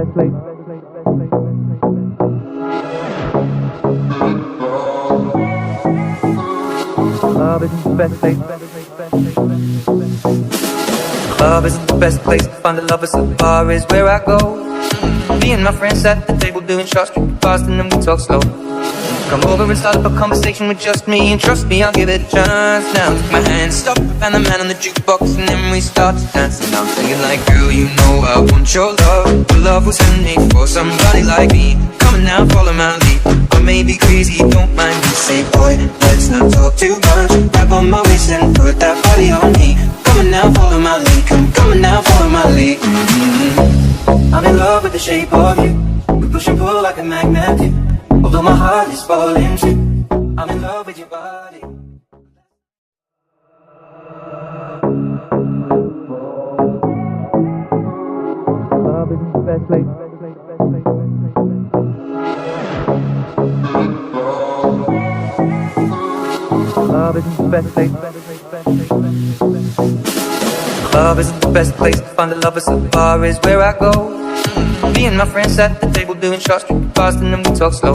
best place. Love isn't the best place. Love isn't the best place to find a lover, so the bar is where I go. Me and my friends at the table doing shots, drinking fast and then we talk slow. Come over and start up a conversation with just me, and trust me, I'll give it a chance. Now take my hand, stop, and the man on the jukebox, and then we start to dance. And I'm singing like, girl, you know I want your love. Your love was handmade for somebody like me. Come on now, follow my lead. I may be crazy, don't mind me. Say, boy, let's not talk too much. Grab on my waist and put that body on me. Come on now, follow my lead. Come on now, follow my lead. I'm in love with the shape of you. We push and pull like a magnet do. Although my heart is falling too, I'm in love with your body. Love isn't the best place. Love isn't the best place. Love isn't the best place to find a lover, so the bar is where I go. Me and my friends at the table doing shots, drinking fast and then we talk slow.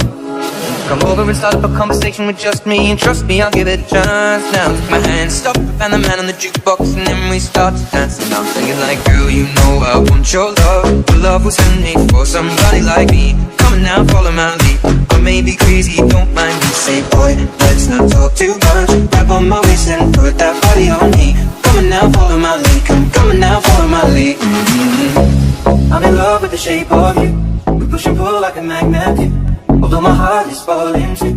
Come over and start up a conversation with just me, and trust me, I'll give it a chance. Now take my hand, stop, and the man on the jukebox, and then we start to dance. And I'm singing like, girl, you know I want your love. Your love was handmade for somebody like me. Come on now, follow my lead. I may be crazy, don't mind me. Say, boy, let's not talk too much. Grab on my waist and put that body on me. Come on now, follow my lead. Come on now, follow my lead. I'm in love with the shape of you. We push and pull like a magnet do. Although my heart is falling too,